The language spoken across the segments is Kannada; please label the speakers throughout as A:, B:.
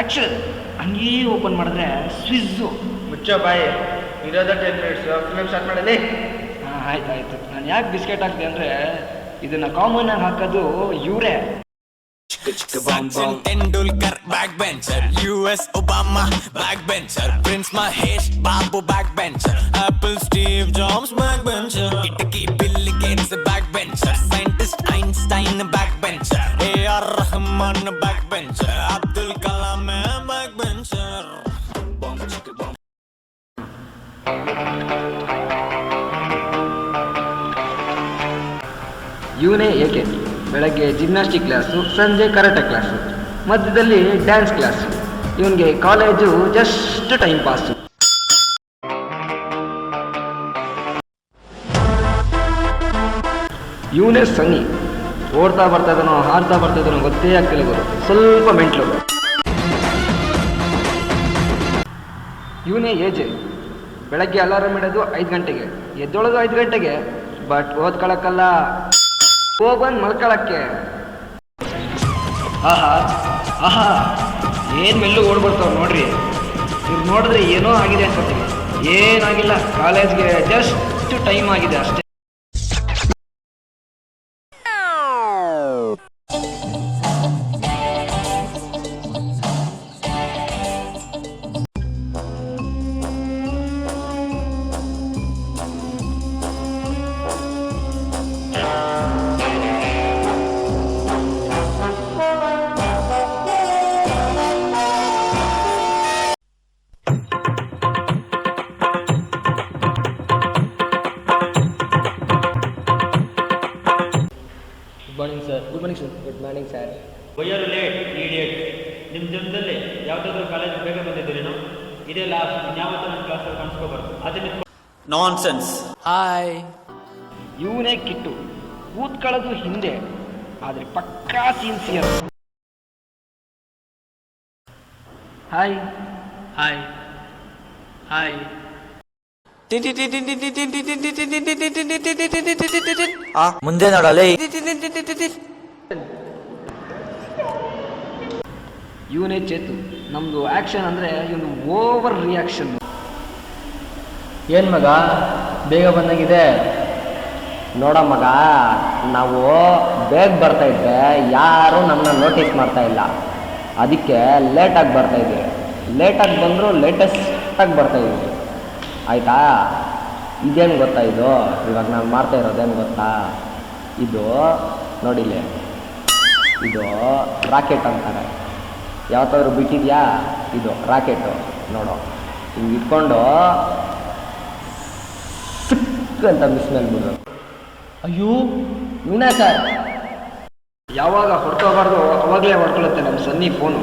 A: ಟಚ್ ಹಂಗೇ ಓಪನ್ ಮಾಡಿದ್ರೆ ಸ್ವಿಜ್ಜು.
B: ಮುಚ್ಚೋ ಬಾಯಿ, ಇರೋದ 10 ಮಿನಿಟ್ಸ್, ಫಿಲ್ಮ್ ಸ್ಟಾರ್ಟ್ ಮಾಡಲಿ.
A: ಹಾಂ ಆಯ್ತು. ನಾನು ಯಾಕೆ ಬಿಸ್ಕೆಟ್ ಹಾಕ್ದೆ ಅಂದರೆ ಇದನ್ನು ಕಾಮನ್ ಆಗಿ ಹಾಕೋದು ಇವರೇ.
C: Sachin Tendulkar backbencher, US Obama backbencher, Prince Mahesh Babu backbencher, Apple Steve Jobs backbencher, Kitty Bill Gates backbencher, Scientist Einstein backbencher, A.R. Rahman backbencher, Abdul Kalam backbencher.
A: ಇವನೇ ಏಕೆ ಬೆಳಗ್ಗೆ ಜಿಮ್ನಾಸ್ಟಿಕ್ ಕ್ಲಾಸು, ಸಂಜೆ ಕರಾಟೆ ಕ್ಲಾಸು, ಮಧ್ಯದಲ್ಲಿ ಡ್ಯಾನ್ಸ್ ಕ್ಲಾಸು. ಇವನಿಗೆ ಕಾಲೇಜು ಜಸ್ಟ್ ಟೈಮ್ ಪಾಸು. ಇವನೇ ಸನ್ನಿ, ಓಡ್ತಾ ಬರ್ತಾ ಇದ್ದಾನೋ ಹಾಡ್ತಾ ಬರ್ತಾ ಇದ್ದಾನೋ ಗೊತ್ತೇ ಆಗ್ತಿಲ್ಲ ಗುರು, ಸ್ವಲ್ಪ ಮೆಂಟ್ಲು. ಇವನೇ ಏಜೆ, ಬೆಳಗ್ಗೆ ಅಲಾರಾಮ್ ಇಡೋದು 5 ಗಂಟೆಗೆ, ಎದ್ದೊಳೋದು 5 ಗಂಟೆಗೆ, ಬಟ್ ಓದ್ಕೊಳಕ್ಕಲ್ಲ, ಹೋಗ್ಬಂದು ಮಲ್ಕೊಳಕ್ಕೆ. ಆಹಾ ಏನು ಮೆಲ್ಲು ಓಡ್ಬರ್ತಾವ್ ನೋಡ್ರಿ. ಇವ್ರು ನೋಡಿದ್ರೆ ಏನೋ ಆಗಿದೆ ಅನ್ಕೋತೀವಿ, ಏನಾಗಿಲ್ಲ, ಕಾಲೇಜ್ಗೆ ಜಸ್ಟ್ ಟೈಮ್ ಆಗಿದೆ ಅಷ್ಟೇ.
D: Good morning sir.
B: Buyer late idiot. ನಿಮ್ಮ ಜನ್ಮದಲ್ಲಿ ಯಾವುದಾದ್ರೂ ಕಾಲೇಜ್ ಬೇಗ ಬಂದಿದ್ದೀರೇನೋ? ಇದೇ ಲಾಸ್ಟ್, ಇನ್ಯಾವತ್ತೂ ನನ್ನ ಕ್ಲಾಸಲ್ಲಿ ಕಾಣಿಸ್ಕೋಬಾರ್ದು. ಅದನ್ನ ನಾನ್ಸೆನ್ಸ್.
C: Hi.
A: ಇವನೇ ಕಿಟ್ಟು, ಕೂತ್ಕೊಳ್ಳೋದು ಹಿಂದೆ ಆದರೆ ಪಕ್ಕಾ ಸಿನ್ಸಿಯರ್. ಹಾಯ್
D: ಮುಂದೆ ನೋಡಲೇ.
A: ಇವನೇ ಚೇತು, ನಮ್ದು ಆಕ್ಷನ್ ಅಂದ್ರೆ ಇವನು ಓವರ್ ರಿಯಾಕ್ಷನ್.
D: ಏನು ಮಗ ಬೇಗ ಬಂದಂಗಿದೆ? ನೋಡ ಮಗ, ನಾವು ಬೇಗ ಬರ್ತಾ ಇದ್ದೆ, ಯಾರು ನಮ್ಮನ್ನ ನೋಟಿಸ್ ಮಾಡ್ತಾ ಇಲ್ಲ, ಅದಕ್ಕೆ ಲೇಟಾಗಿ ಬರ್ತಾ ಇದ್ದೀವಿ. ಲೇಟಾಗಿ ಬಂದರೂ ಲೇಟೆಸ್ಟಾಗಿ ಬರ್ತಾ ಇದ್ದೀವಿ, ಆಯಿತಾ? ಇದೇನು ಗೊತ್ತಾ ಇದು ಇವಾಗ ನಾನು ಮಾಡ್ತಾ ಇರೋದೇನು ಗೊತ್ತಾ? ಇದು ನೋಡಿಲೆ, ಇದು ರಾಕೆಟ್ ಅಂತಾರೆ. ಯಾವತ್ತಾದ್ರೂ ಬಿಟ್ಟಿದ್ಯಾ? ಇದು ರಾಕೆಟು ನೋಡು, ಹಿಂಗೆ ಇಟ್ಕೊಂಡು ಸಿಕ್ ಅಂತ ಮಿಸ್ ಮೇಲೆ ಬಿಡೋದು. ಅಯ್ಯೋ ಇವನೇ ಸರ್.
A: ಯಾವಾಗ ಹೊಡ್ಕೋಬಾರ್ದು ಅವಾಗಲೇ ಹೊಡ್ಕೊಳ್ಳುತ್ತೆ ನಮ್ಮ ಸನ್ನಿ ಫೋನು.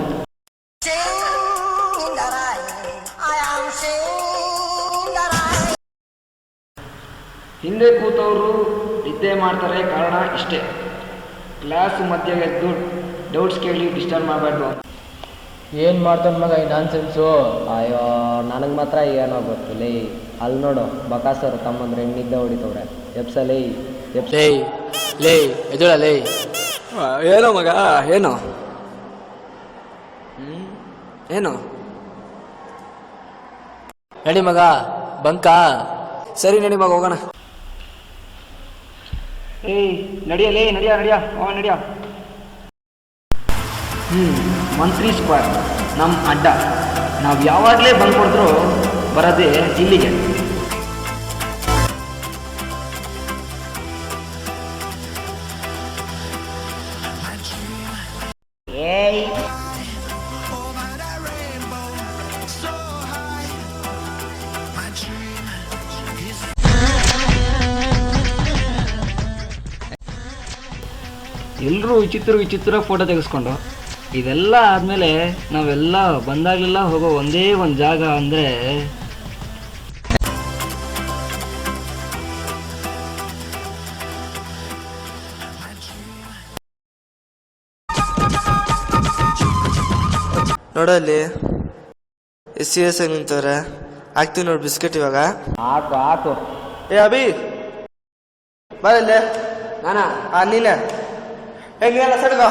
A: ಹಿಂದೆ ಕೂತವರು ನಿದ್ದೆ ಮಾಡ್ತಾರೆ, ಕಾರಣ ಇಷ್ಟೇ, ಕ್ಲಾಸ್ ಮಧ್ಯೆ ಎದ್ದು ಡೌಟ್ಸ್ ಕೇಳಿ ಡಿಸ್ಟರ್ಬ್ ಮಾಡಬಾರ್ದು.
D: ಏನು ಮಾಡ್ತಾನೆ ಮಗ ಈ ನಾನ್ಸೆನ್ಸು? ಅಯ್ಯೋ ನನಗೆ ಮಾತ್ರ ಏನೋ ಗೊತ್ತಿಲ್ಲ. ಅಲ್ಲಿ ನೋಡು, ಬಕಾಸರು ತಮ್ಮಂದ್ರೆ ಹೆಣ್ಣಿದ್ದೆ ಹೊಡಿತವ್ರೆ. ಎಪ್ಸಲೇ
C: ಲೇ ಎದುಳ ಲೇ.
A: ಏನೋ ಮಗ, ಏನೋ ಏನೋ
D: ನಡಿ ಮಗ, ಬಂಕ.
A: ಸರಿ ನಡಿ ಮಗ, ಹೋಗೋಣ. ನಡಿಯಲೇ, ನಡಿಯ ಮಂತ್ರಿ ಸ್ಕ್ವೇರ್ ನಮ್ಮ ಅಡ್ಡ. ನಾವು ಯಾವಾಗಲೇ ಬಂದು ಕೊಡಿದ್ರು ಬರೋದೇ ಇಲ್ಲಿಗೆ. ಎಲ್ಲರೂ ವಿಚಿತ್ರ ಫೋಟೋ ತೆಗೆಸ್ಕೊಂಡು, ಇದೆಲ್ಲ ಆದಮೇಲೆ ನಾವೆಲ್ಲ ಬಂದಾಗಲೆಲ್ಲ ಹೋಗೋ ಒಂದೇ ಒಂದು ಜಾಗ ಅಂದರೆ
E: ನೋಡಲ್ಲಿ ಸೀರಿಯಸ್ ಆಗಿ ನಿಂತವ್ರೆ. ಹಾಕ್ತೀವಿ ನೋಡಿ ಬಿಸ್ಕೆಟ್ ಇವಾಗ.
D: ಹಾಕು.
E: ಏ ಅಭಿ ಬರಲ್ಲೇ.
A: ನಾನಾ
E: ನೀನೆ ಹೆಂಗೆಲ್ಲ ಸಡ್ಗ.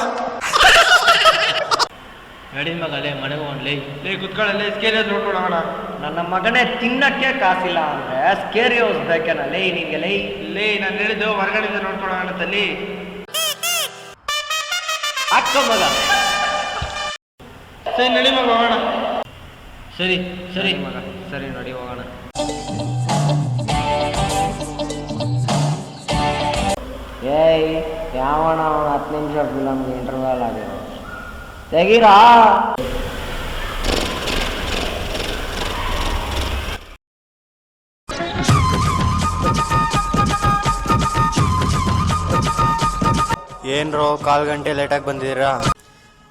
B: ನಡಿ ಮಗ ಲೇ ಮನೆಗೆ ಹೋಗ್ಲಿ.
A: ಲೇ ಕುತ್ಕೊಳ್ಳಲ್ಲಿ ಸ್ಕೇಲ್ ನೋಡ್ಕೊಳ್ಳೋಣ.
D: ನನ್ನ ಮಗನೇ ತಿನ್ನಕ್ಕೆ ಕಾಸಿಲ್ಲ ಅಂದ್ರೆ ಸ್ಕೇರಿ ಹೌಸ್ ಬೇಕೇನ ಲೇ ನಿಂಗೆ ಲೇ?
A: ಲೇ ನಾನು ಹೇಳಿದ್ದು ಹೊರಗಡೆಯಿಂದ ನೋಡ್ಕೊಳ್ಳೋಣ ತಲ್ಲಿ.
D: ಅಕ್ಕ ಮಗ
A: ಸರಿ ನಡಿ ಮಗ ಹೋಗೋಣ.
B: ಸರಿ ಸರಿ
D: ಮಗ ಸರಿ ನೋಡಿ ಹೋಗೋಣ. ಏಯ್ ಯಾವಣ ಅವನು 10 ನಿಮಿಷ ಫಿಲಮ್ಗೆ ಇಂಟರ್ವಲ್ ಆಗಿರೋ ತೆಗೀರಾ.
E: ಏನ್ರೋ 1/4 ಗಂಟೆ ಲೇಟಾಗಿ ಬಂದಿದ್ದೀರಾ?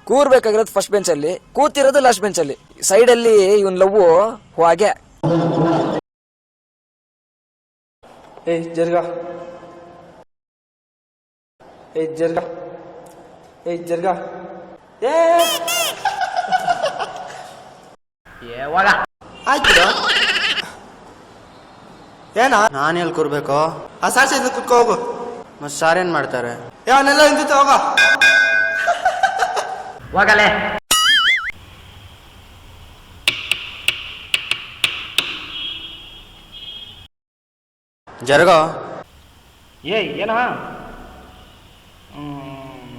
C: ಕೂರ್ಬೇಕಾಗಿರೋದು ಫಸ್ಟ್ ಬೆಂಚಲ್ಲಿ, ಕೂತಿರೋದು ಲಾಸ್ಟ್ ಬೆಂಚಲ್ಲಿ. ಸೈಡಲ್ಲಿ ಇವನ್ ಲವ್ ಹಾಗೆ.
E: ಏಯ್ ಜರ್ಗ, ಏಯ್ ಜರ್ಗ, ಏಯ್ ಜರ್ಗ,
D: ಯಾವಾಗ
E: ಆಯ್ತು. ಏನಾ ನಾನು ಎಲ್ಲಿ ಕೂರ್ಬೇಕು? ಆ ಸಾಚೆ ಕುತ್ಕೋ ಹೋಗು. ಮತ್ತೆ ಸಾರ್ ಏನ್ ಮಾಡ್ತಾರೆ? ಅವನ್ನೆಲ್ಲ ಹಿಂದಿತ್ತು ಹೋಗ.
D: ಹೋಗಲೇ.
E: ಜರ್ಗೋ.
A: ಏಯ್ ಏನಾ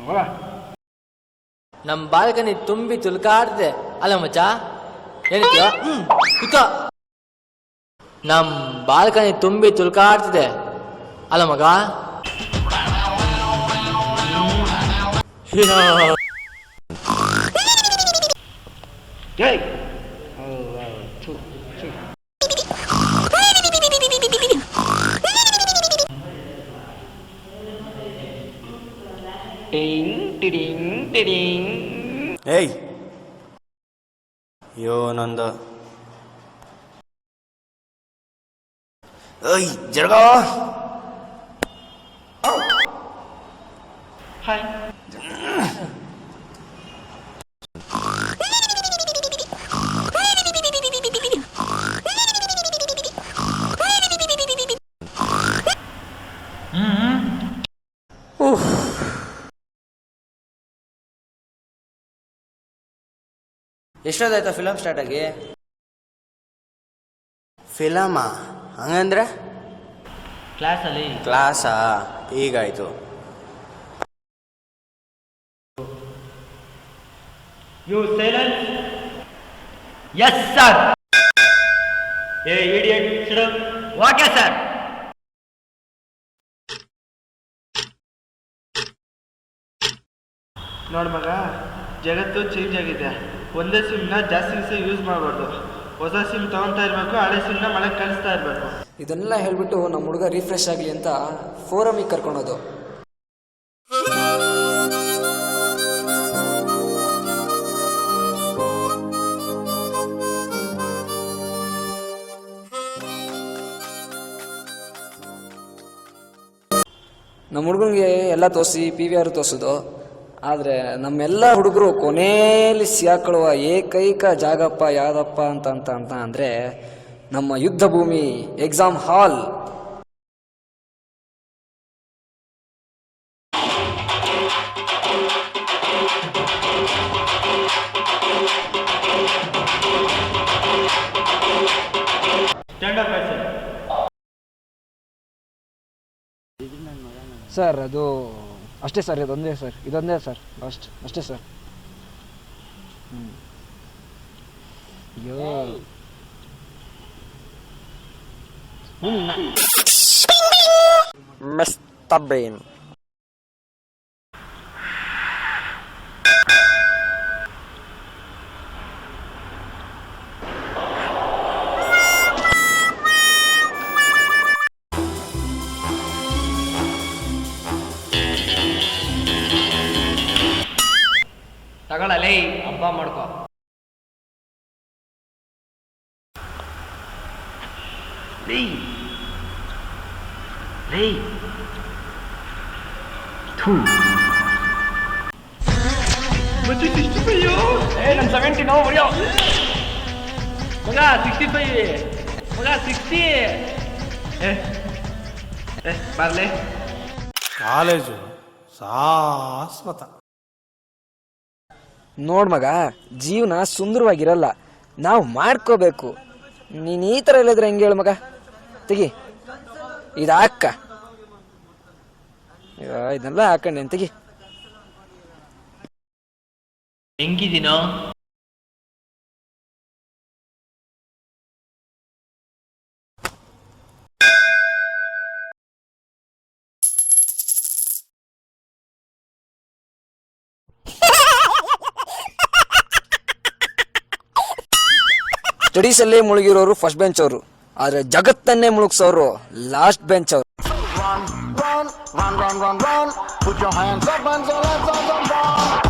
A: ಹೋಗ.
C: ನಮ್ ಬಾಲ್ಕನಿ ತುಂಬಿ ತುಲ್ಕಾಡ್ದೆ ಅಲ್ಲ ಮಚ್ಚ, ಏನಿತ್ಯ ಕುತ. ನಮ್ ಬಾಲ್ಕನಿ ತುಂಬಿ ತುಲ್ಕಾಡ್ತಿದೆ ಅಲ್ಲ ಮಗ.
A: ಏಯ್ ಟಿಡಿಂಗ್ ಟಿಡಿಂಗ್ ಟಿಡಿಂಗ್.
E: ಏಯ್ ಅಯ್ಯೋ ನಂದು. ಏಯ್ ಜರ್ಗೋ.
A: ಹಾಯ್.
C: ಎಷ್ಟೊತ್ತಾಯ್ತಾ ಫಿಲಮ್ ಸ್ಟಾರ್ಟ್ ಆಗಿ?
E: ಫಿಲಮಾ? ಹಂಗಂದ್ರೆ
B: ಕ್ಲಾಸಲ್ಲಿ
E: ಕ್ಲಾಸಾ? ಈಗಾಯ್ತು.
B: You silence.
D: Yes sir.
B: ಏ idiot sit up.
D: Okay sir.
A: ನೋಡು ಮಗ, ಜಗತ್ತು ಚೇಂಜ್ ಆಗಿದೆ. ಒಂದೇ ಸಿಮ್ನ ಜಾಸ್ತಿ ದಿವಸ ಯೂಸ್ ಮಾಡಬಾರ್ದು. ಹೊಸ ಸಿಮ್ ತಗೊತಾ ಇರಬೇಕು, ಹಳೆ ಸಿಮ್ನ ಮಳೆ ಕಳಿಸ್ತಾ ಇರಬೇಕು.
C: ಇದನ್ನೆಲ್ಲ ಹೇಳ್ಬಿಟ್ಟು ನಮ್ಮ ಹುಡುಗ ರಿಫ್ರೆಶ್ ಆಗಲಿ ಅಂತ ಫೋರಮಿಗೆ ಕರ್ಕೊಳೋದು. ನಮ್ಮ ಹುಡುಗನಿಗೆ ಎಲ್ಲ ತೋರಿಸಿ PVR ತೋರಿಸೋದು. ಆದರೆ ನಮ್ಮೆಲ್ಲ ಹುಡುಗರು ಕೊನೆಯಲ್ಲಿ ಸಿಕ್ಕೊಳ್ಳುವ ಏಕೈಕ ಜಾಗಪ್ಪ ಯಾವುದಪ್ಪ ಅಂತ ಅಂದರೆ ನಮ್ಮ ಯುದ್ಧ ಭೂಮಿ exam hall.
B: Stand up sir.
C: Sir ಅದು ಅಷ್ಟೇ ಸರ್, ಇದೊಂದೇ ಸರ್, ಇದೊಂದೇ ಸರ್, ಅಷ್ಟೇ ಸರ್. ಅಯ್ಯೋ
E: Mr. Brain.
D: ತಗೊಳ್ಳಲೇ, ಹಬ್ಬ ಮಾಡ್ಕೊ.
A: ಲೇ ಲೇ ಥೂ ಮತ್ತೆ 65.
D: ಏ ನನ್ನ 70 ನಾವು ಹೊಡಿಯೋ
A: ಮಗ 65 ಮಗ 60. ಬರ್ಲೆ
F: ಕಾಲೇಜು ಶಾಶ್ವತ.
C: ನೋಡ್ ಮಗ, ಜೀವನ ಸುಂದರವಾಗಿರಲ್ಲ, ನಾವು ಮಾಡ್ಕೋಬೇಕು. ನೀನು ಈ ಥರ ಹೇಳಿದ್ರೆ ಹೆಂಗೆ ಹೇಳು ಮಗ? ತೆಗಿ, ಇದು ಹಾಕ. ಇದನ್ನೆಲ್ಲ ಹಾಕೊಂಡೆ ತೆಗಿ.
B: ಹೆಂಗಿದ್ದೀನೋ?
C: ಸ್ಟಡೀಸಲ್ಲೇ ಮುಳುಗಿರೋರು ಫಸ್ಟ್ ಬೆಂಚ್ ಅವರು, ಆದರೆ ಜಗತ್ತನ್ನೇ ಮುಳುಗಿಸೋರು ಲಾಸ್ಟ್ ಬೆಂಚ್ ಅವರು.
F: Run, run, run, run, run. Put your hands up and say let's run.